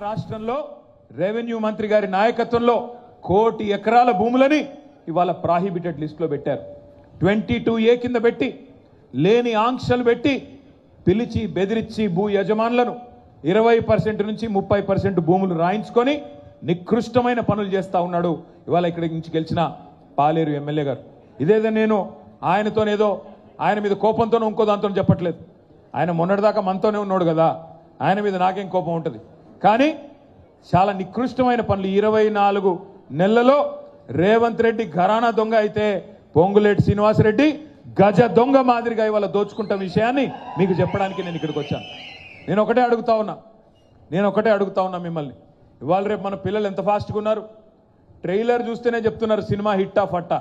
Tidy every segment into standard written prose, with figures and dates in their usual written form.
రాష్ట్రంలో రెవెన్యూ మంత్రి గారి నాయకత్వంలో 1 కోటి ఎకరాల భూములని ఇవాళ ప్రాహిబిటెడ్ లిస్టులో పెట్టారు. 22A కింద పెట్టి లేని ఆంక్షలు పెట్టి పిలిచి బెదిరించి భూ యజమానులను 20% నుంచి 30% భూములు రాయించుకొని నికృష్టమైన పనులు చేస్తా ఉన్నాడు ఇవాళ ఇక్కడి నుంచి గెలిచిన పాలేరు ఎమ్మెల్యే గారు. ఇదేదో నేను ఆయనతోనేదో ఆయన మీద కోపంతోనే ఇంకో దాంతో చెప్పట్లేదు. ఆయన మొన్నటిదాకా మనతోనే ఉన్నాడు కదా, ఆయన మీద నాకేం కోపం ఉంటుంది. కానీ చాలా నికృష్టమైన పనులు 24 నెలలలో రేవంత్ రెడ్డి ఘరానా దొంగ అయితే పొంగులేటి శ్రీనివాసరెడ్డి గజ దొంగ మాదిరిగా ఇవాళ దోచుకుంటున్న విషయాన్ని మీకు చెప్పడానికి నేను ఇక్కడికి వచ్చాను. నేను ఒకటే అడుగుతా ఉన్నా మిమ్మల్ని, ఇవాళ రేపు మన పిల్లలు ఎంత ఫాస్ట్గా ఉన్నారు. ట్రైలర్ చూస్తేనే చెప్తున్నారు సినిమా హిట్టా ఫట్టా.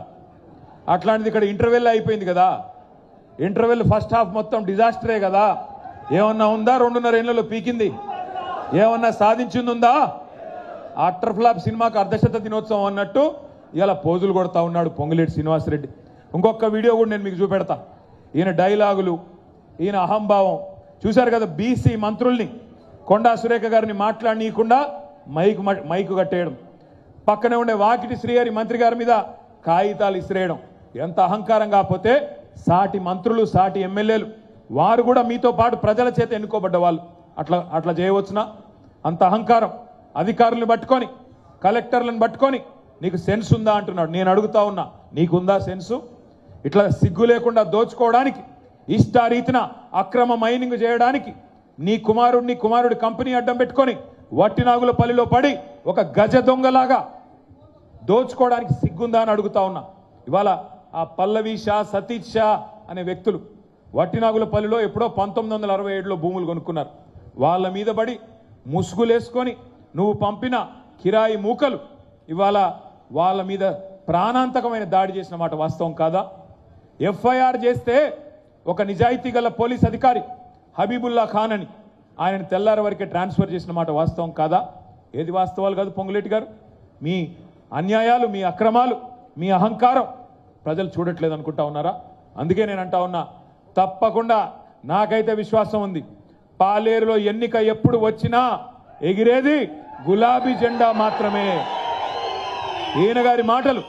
అట్లాంటిది ఇక్కడ ఇంటర్వెల్ అయిపోయింది కదా. ఇంటర్వెల్ ఫస్ట్ హాఫ్ మొత్తం డిజాస్టరే కదా. ఏమన్నా ఉందా 2.5 ఏళ్లలో పీకింది? ఏమన్నా సాధించింది ఉందా? అటర్ ఫ్లాప్ సినిమాకు అర్ధశత దినోత్సవం అన్నట్టు ఇలా పోజులు కొడతా ఉన్నాడు పొంగులేటి శ్రీనివాసరెడ్డి. ఇంకొక వీడియో కూడా నేను మీకు చూపెడతా. ఈయన డైలాగులు, ఈయన అహంభావం చూశారు కదా. బీసీ మంత్రుల్ని కొండా సురేఖ గారిని మాట్లాడనీయకుండా మైకు కట్టేయడం, పక్కనే ఉండే వాకిటి శ్రీహరి మంత్రి గారి మీద కాగితాలు ఇసిరేయడం. ఎంత అహంకారం కాకపోతే సాటి మంత్రులు, సాటి ఎమ్మెల్యేలు వారు కూడా మీతో పాటు ప్రజల చేత ఎన్నుకోబడ్డ వాళ్ళు అట్లా చేయవచ్చునా? అంత అహంకారం. అధికారులను పట్టుకొని, కలెక్టర్లను పట్టుకొని నీకు సెన్స్ ఉందా అంటున్నాడు. నేను అడుగుతా ఉన్నా, నీకుందా సెన్సు? ఇట్లా సిగ్గు లేకుండా దోచుకోవడానికి, ఇష్టారీతిన అక్రమ మైనింగ్ చేయడానికి నీ కుమారుడి కంపెనీ అడ్డం పెట్టుకొని వట్టినాగులపల్లిలో పడి ఒక గజ దొంగలాగా దోచుకోవడానికి సిగ్గుందా అని అడుగుతా ఉన్నా. ఇవాళ ఆ పల్లవి షా, సతీష్ షా అనే వ్యక్తులు వట్టినాగులపల్లిలో ఎప్పుడో 1967లో భూములు కొనుక్కున్నారు. వాళ్ళ మీద పడి ముసుగులేసుకొని నువ్వు పంపిన కిరాయి మూకలు ఇవాళ వాళ్ళ మీద ప్రాణాంతకమైన దాడి చేసిన మాట వాస్తవం కాదా? ఎఫ్ఐఆర్ చేస్తే ఒక నిజాయితీ గల పోలీస్ అధికారి హబీబుల్లా ఖాన్ అని ఆయనను తెల్లారి వరకే ట్రాన్స్ఫర్ చేసిన మాట వాస్తవం కాదా? ఏది వాస్తవాలు కాదు పొంగులేటి గారు? మీ అన్యాయాలు, మీ అక్రమాలు, మీ అహంకారం ప్రజలు చూడట్లేదు అనుకుంటా ఉన్నారా? అందుకే నేను అంటా ఉన్నా, తప్పకుండా నాకైతే విశ్వాసం ఉంది, పాలేరులో ఎన్నిక ఎప్పుడు వచ్చినా ఎగిరేది గులాబీ జెండా మాత్రమే. ఈయన గారి మాటలు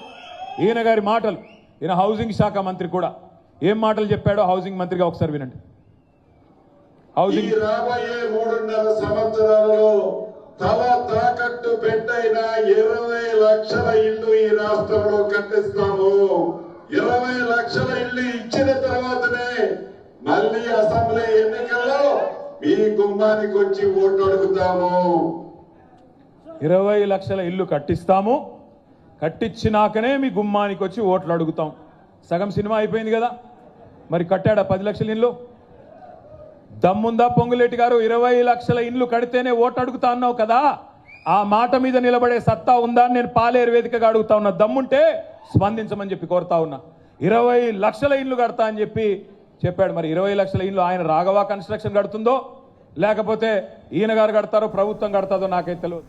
ఈయన హౌసింగ్ శాఖ మంత్రి కూడా ఏం మాటలు చెప్పాడో హౌసింగ్ మంత్రిగా ఒకసారి వినండి. హౌసింగ్ రాబోయే 3.5 సంవత్సరాలలో తల తాకట్టు పెట్టైన 20 లక్షల ఇల్లు ఈ రాష్ట్రంలో కట్టిస్తాము. 20 లక్షల ఇల్లు ఇచ్చిన తర్వాతనే మళ్ళీ అసెంబ్లీ ఎన్నికల్లో మీ గుమ్మానికి వచ్చి ఓటు అడుగుతాము. 20 లక్షల ఇల్లు కట్టిస్తాము, కట్టించినాకనే మీ గుమ్మానికి వచ్చి ఓట్లు అడుగుతాం. సగం సినిమా అయిపోయింది కదా. మరి కట్టాడా 10 లక్షల ఇల్లు? దమ్ముందా పొంగులేటి గారు? 20 లక్షల ఇల్లు కడితేనే ఓటు అడుగుతా అన్నావు కదా, ఆ మాట మీద నిలబడే సత్తా ఉందా అని నేను పాలేరు వేదికగా అడుగుతా ఉన్నా. దమ్ముంటే స్పందించమని చెప్పి కోరుతా ఉన్నా. 20 లక్షల ఇల్లు కడతా అని చెప్పాడు. మరి 20 లక్షల ఇల్లు ఆయన రాఘవ కన్స్ట్రక్షన్ కడుతుందో లేకపోతే ఈయన గారు కడతారో ప్రభుత్వం కడతాదో నాకైతే తెలియదు.